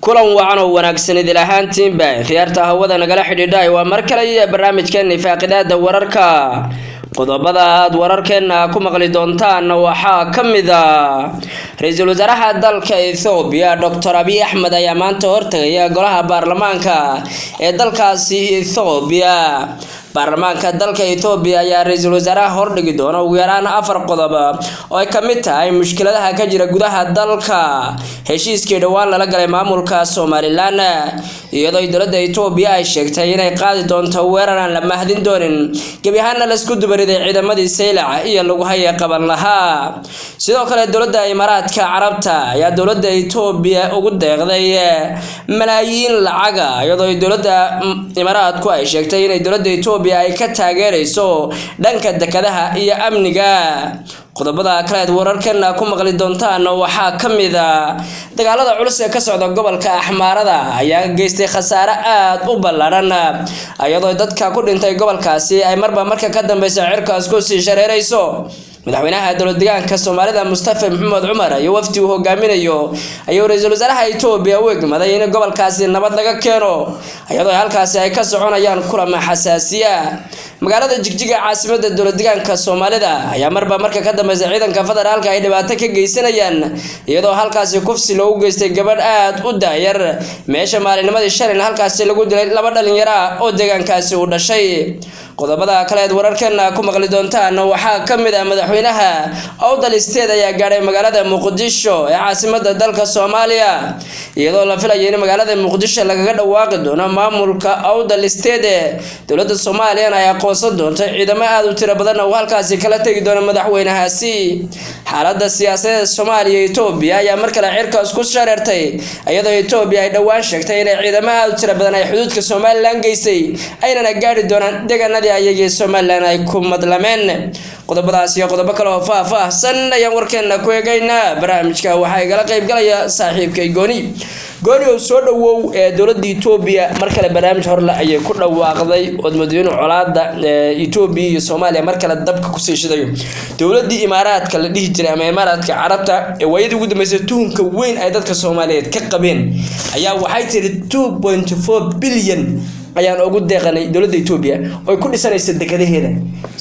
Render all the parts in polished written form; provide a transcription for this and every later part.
kulan wacan oo wanaagsan idil ahaantiinba khiyaarta hawada nagala xidhiidhay waa mar kale iyo barnaamijkeena faaqidaada wararka qodobada aad wararkeena ku maqli doontaan waxaa kamid ah ra'iisul wasaaraha dalka Ethiopia Dr. Abiy Ahmed ayaa maanta hortagaya golaha baarlamaanka ee dalkaasi Ethiopia baarlamaanka dalka Ethiopia ayaa ra'iisul wasaaraha hordhigi doona ugu yaraan 4 qodob oo ay kamid tahay mushkiladaha ka jira gudaha dalka heshiiskii dhawaan lala galay maamulka Somaliland iyadoo dowladda Ethiopia ay sheegtay inay qaadi doonto weerar aan la mahdin doonin gabi ahaanna la isku dubariday ciidamadii Saylac iyo lagu hayay qaban lahaa sidoo kale dowladda Imaaraadka Carabta ayaa dowladda Ethiopia ugu deeqday malaayiin lacag iyadoo dowladda Imaaraadku ay sheegtay inay dowladda Ethiopia ay ka taageerayso dhanka dekedaha iyo amniga qodobada kale ee wararkeena ku maqli doontaan waxaa kamid ah dagaalada culus ee ka socda gobolka Axmaarada ayaa geystay khasaare aad u ballaaran iyadoo dadka ku dhintay gobolkaasi ay marka ka dambeysay cirkaas ku sii shareerayso madaxweynaha dowladda deegaanka Soomaalida Mustafa Maxamed Umar iyo wafdi uu hogaaminayo ayuu ra'iisul wasaaraha Ethiopia u egmaday in gobolkaasi nabad laga keeno iyadoo halkaasi ay ka soconayaan kulamo xasaasiya magaalada Jigjiga caasimadda dowladda deegaanka Soomaalida ayaa marka ka dambeysay ciidanka federaalka ay dhibaato ka geysanayaan iyadoo halkaasi kufsi loogu geystay gabadh aad u daayar meesha maalinimadii shalay halkaasi lagu dilay laba dhalinyaro oo deegaankaasi u dhashay qodobada kale ee wararkeena ku maqli doontaan waxaa kamid ah madaxweynaha Awdal State ayaa gaaray magaalada Muqdisho ee caasimadda dalka Soomaaliya iyadoo la filayo in magaalada Muqdisho lagaga dhawaaqi doono maamulka Awdal State dowladda Soomaaliya ay aqoonsan doonto ciidamo aad u tiro badan oo halkaasi kala tagi doona madaxweynahaasi xaaladda siyaasadeed Soomaaliya iyo Ethiopia ayaa markale cirkaas ku shareertay iyadoo Ethiopia ay dhawaan sheegtay in ciidamo aad u tiro badan ay xuduudka Soomaaliland geysay ayna gaari doonaan deegaanada ayay Somaliland ay ku madlameen qodobadaas iyo qodobo kale oo faahfaahsan ayaan warkeena ku eegaynaa barnaamijka waxa ay kala qayb galaya saaxiibkay Gooni oo soo dhawow ee dowladda Ethiopia markale barnaamij hor la ayay ku dhawaaqday wadmooyin colaada Ethiopia iyo Soomaaliya markale dabka ku sii shidayo dowladda Imaaraadka la dhihi jiray ama Imaaraadka Carabta ee wayadii ugu dambeysay tuhunka weyn ay dadka Soomaaliyeed ka qabeen ayaa waxay tiri 2.4 billion ayaan ugu deeqanay dowladda Ethiopia oo ku dhisanaysa dekedaheeda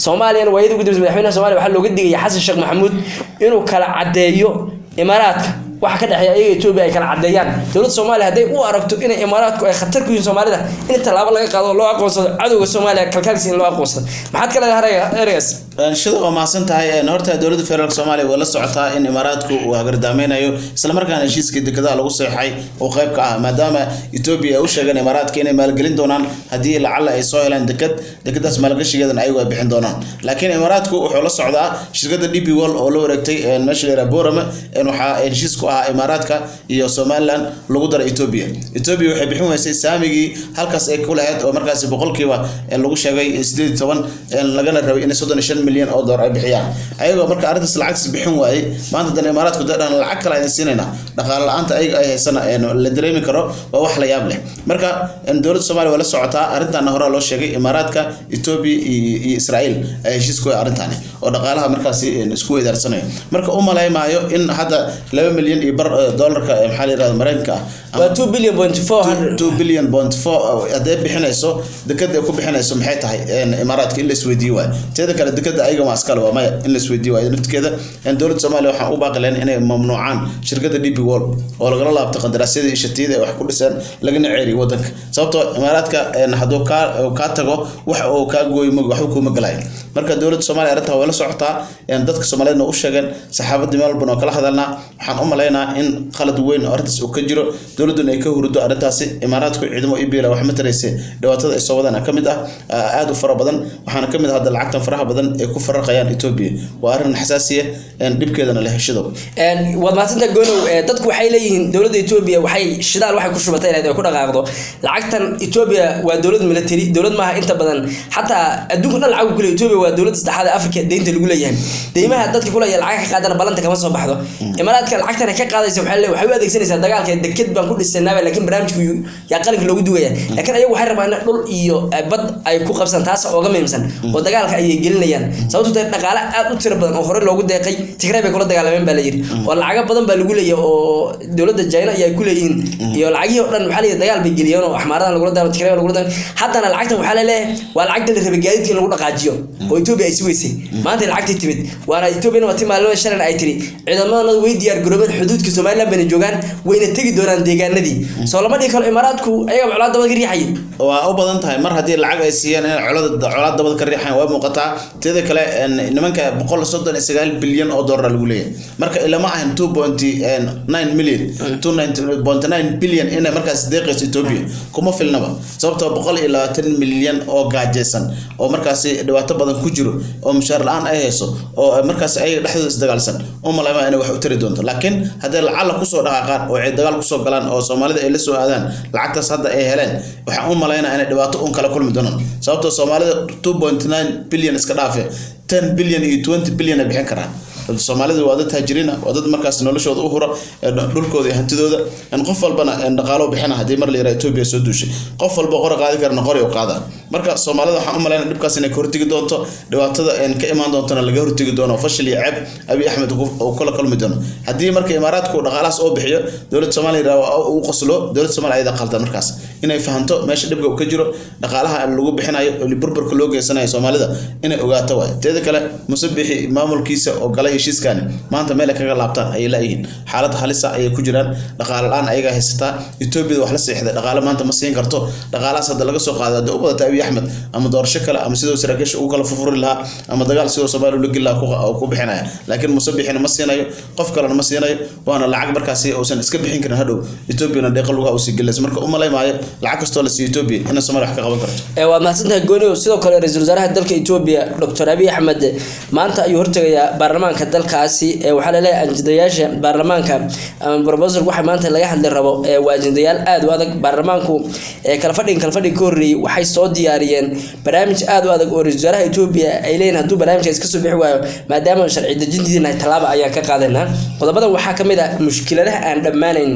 Soomaaliya wayadii ugu dambeysay madaxweynaha Soomaaliya waxa looga digay Xasan Sheekh Maxamuud inuu kala cadeeyo Imaaraadka waxa ka dhaxay ayaga Ethiopia ay kala cadeeyaan dowladda Soomaaliya haday u aragto in Imaaraadku ay khatar ku yihiin Soomaalida in talaabo laga qaado loo aqoonsado cadawga Soomaaliya kalkalkiis in loo aqoonsado maxaad kala haraygas shida oo maasan tahay horta dowladda federaalka Soomaaliya wala socotaa in Imaaraadku uu agardaameeyo isla markaana heshiiska dekedaha lagu saxay oo qayb ka ah maadaama Ethiopia uu sheegay Imaaraadka inay maalgelin doonaan hadii lacala ay soo helaan dekedaas maalgashigeedan ay way bixin doonaan laakiin Imaaraadku wuxuu la socdaa shirkadda DP World oo la wareegtay meesha leeyahay Boorama in waxa heshiisku ah Imaaraadka iyo Somaliland lagu daray Ethiopia waxay bixin weysay saamigii halkaas ay ku lahayd oo markaas boqolkiiba lagu sheegay 18 lagana rabay in 35 milyan oo dollar ay bixiyaan ayagoo marka arintaas lacag bixin waayay maanta dan Imaaraadku dadaan lacag kale ay siinayna dhaqaale la'aanta ay haysana la dareemi karo waa wax la yaab leh marka dowladda Soomaaliya wala socotaa arintan hore loo sheegay Imaaraadka Ethiopia iyo Israel ay heshiisku arintan oo dhaqaalaha markaas isku weydaarsanayo marka u maleeymaayo in hadda 2 milyan iyo bar dollarka maxaa la yiraahdaa Mareykanka waa 2 billion hadday bixinayso dekada ku bixinayso maxay tahay Imaaraadka in la isweydiiyo waa teeda kale dekada ayaga ma askal waa maya in la isweydiiyo waa nafteeda in dowladda Soomaaliya waxa u baaqleen inay mamnuucaan shirkadda DP World oo laga laabto qandaraasyada iyo shatiyada wax ku dhisan lagana ceeriyo wadanka sababtoo Imaaraadka haduu ka tago wax oo ka gooymo wax ku ma galay marka dowladda Soomaaliya arinta wala socotaa dadka Soomaaliyeed oo u sheegan saxaabada meel bano kala hadalna waxaan u maleynaa in qalad weyn arintaas uu ka jiro dowladuna ay ka hurdo arintaasi Imaaraadku ciidamo IBL wax ma tareysay dhawaatada ay soo wadaan kamid ah aad u fara badan waxaana kamid ah lacagtan faraha badan ee ku farqayaan Ethiopia waa arin xasaasiye dibkeedana la heshido wad maasanta Goonow dadku waxay leeyihiin dowladda Ethiopia waxay shidaal waxay ku shubatay inay ku dhaqaaqdo lacagtan Ethiopia waa dowlad military dowlad maaha inta badan hatta adduunka dhan lacag ku leeyahay Ethiopia waa dawladda saddexaad ee Afrika deynta lagu leeyahay deymaha dadka kula yaal lacag ka qaadana balanta kama soo baxdo imaaraadka lacagtana ka qaadaysa waxay u adeegsanaysaa dagaalka deked baan ku dhisnaa laakiin barnaamijku yaa qaranka loogu duwaya laakiin ayagu waxay rabaan dhul iyo bad ay ku qabsan taas oo ga muhiimsan oo dagaalka ay gelinayaan sababtoo ah dhaqaale aad u tiro badan oo hore loogu deeqay Tigray bay kula dagaalameen baa la yiri oo lacag badan baa lagu leeyahay oo dawladda China ay ku leeyihiin iyo lacagii oo dhan waxa la dagaal bay geliyeen oo axmaaradan lagu dagaalamo Tigray lagu dagaalamo haddana lacagtan waxa la leeyahay waa lacagta la rabay gaadiidka in lagu dhaqaajiyo oo Ethiopia ay suugaysay maanta lacagtii timid waana Ethiopia waa timaaloo shalan ay tiri ciidamada way diyaar garoobeen xuduudka Soomaaliland bana joogaan wayna tagi doonaan deegaanadii soo lama dhigi karo imaaraadku ayaga colaad dabad ka riixay waa u badan tahay mar hadii lacag ay siiyaan in colaad dabad ka riixay waa muuqataa teeda kale nimanka 139 bilyan oo dollar lagu leeyahay marka ilama ahan 2.9 million 2.9 bilyan in markaas deeqayso Ethiopia kuma filnaba sababtoo 120 milyan oo gaajeysan oo markaas dhibaato badan ku jiro oo mushaar la'aan ay hayso oo markaas ay dhexdooda isdagaalsan oo malama inay wax u tiri doonto laakiin hadii lacag ku soo dhaqaaqaan oo ay dagaal ku soo galaan oo Soomaalida ay la soo aadaan lacagtaas hadda ay heleen waxa u malaynaa inay dhibaato un kala kulmi doonaan sababtoo Soomaalida 2.9 bilyan iska dhaafay 10 bilyan iyo 20 bilyan ay bixin karaan Soomaalida waa dad taajiriin ah wada markaas noloshooda u hura dhulkooda iyo hantidooda in qof walbana dhaqaalo bixina hadii mar la yiraahdo Ethiopia soo duushay qof walba qor qaadi karna qori oo qaada marka Soomaalida waxaan u maleynaa dibkaas inay ka hortagi doonto dhibaatada in ka imaan doonto laga hortagi doono fashil iyo ceeb Abiy Ahmed oo kala kulmi doono hadii marka imaaraadku dhaqaalaas oo bixiyo dawladda Soomaaliya uu qoslo dawladda Soomaaliya ay qaldan markaas inay fahanto meesha dhibka uu ka jiro dhaqaalaha lagu bixinayo oo burburka loo geysanayo Soomaalida inay ogaato way teeda kale musabixi maamulkiisa oo galay heshiiskan maanta meel kaga laabtaan ay leeyihiin xaalad halis ah ay ku jiraan dhaqaale la'aan ayaga haysata Ethiopia wax la seexday dhaqaale maanta ma siin karto dhaqaalaas hadda laga soo qaado u badata Abiy Ahmed ama doorasho kale ama sidoo saraakiisha uu kala fufuri lahaa ama dagaal sidoo Soomaaliya loo gilaa ku bixinaya laakiin musabixina ma siinayo qof kale ma siinayo waana lacag markaas uusan iska bixin karin hadhow Ethiopia deeqal uga sii galayso marka u maleeymaayo lacag kasto la siiyo Ethiopia in Soomaaliya wax ka qaban karto waa mahadsantahay gooni sidoo kale ra'iisul wasaaraha dalka Ethiopia Dr. Abiy Ahmed maanta ayuu hortagaya baarlamaanka dalkaasi waxa la leeyahay ajendayaasha baarlamaanka proposal waxa maanta laga hadli rabo waa ajendayaal aad u adag baarlamaanku kala fadhiga ka horeeyay waxay soo diyaariyeen barnaamij aad u adag oo ra'iisul wasaaraha Ethiopia ay leeyihiin haduu barnaamijkaas ka soo bixi waayo maadaama sharci dejintiina ay talaabo ayaa ka qaadanaa qodobadan waxa kamid ah mushkiladaha aan dhammaanayn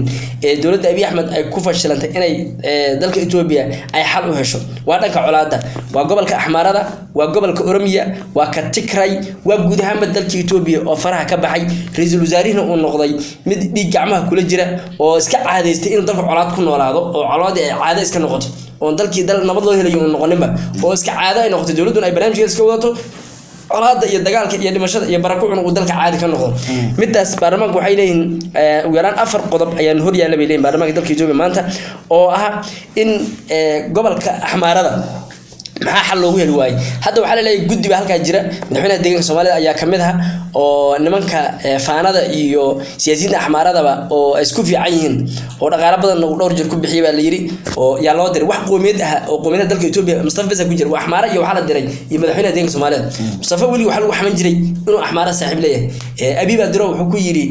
ee dawladda Abiy Ahmed ay ku fashilantay inay dalka Ethiopia ay xal u hesho waa dhanka colaadda waa gobolka Axmaarada waa gobolka Oromiya waa ka Tigray waa guud ahaan dalka Ethiopia oo faraha ka baxay ra'iisul wasaarihina uu noqday mid dhiig gacmaha kula jira oo iska caadeystay in dalka colaad ku noolaado oo colaadi ay caado iska noqoto oo dalkii dal nabad loo helayo uu noqoninba oo iska caado ay noqoto dawladdu ay barnaamijkeeda iska wadato colaadda iyo dagaalka iyo dhimashada iyo barakucuna uu dalka caadi ka noqdo midaas baarlamaanku waxay leeyihiin ugu yaraan 4 qodob ayaan hor yaala bay leeyihiin baarlamaanka dalka Ethiopia maanta oo ah in gobolka Axmaarada maxaa xal loogu heli waayay hadda waxa la leeyahay guddiga halka jira madaxweynaha deegaanka Soomaalida ayaa kamid ah oo nimanka faanada iyo siyaasiyiinta Axmaaradaba oo isku fiican yihiin oo dhaqaale badan oo dhowr jeer ku bixiyay baa la yiri oo yaa loo diray wax qoomiyad ah oo qoomiyada dalka Ethiopia Mustafa Bisa ku jira waa Axmaara iyo waxa la diray iyo madaxweynaha deegaanka Soomaalida Mustafa wali waxa lagu xaman jiray inuu Axmaara saaxiib leeyahay Abiy Badro wuxuu ku yiri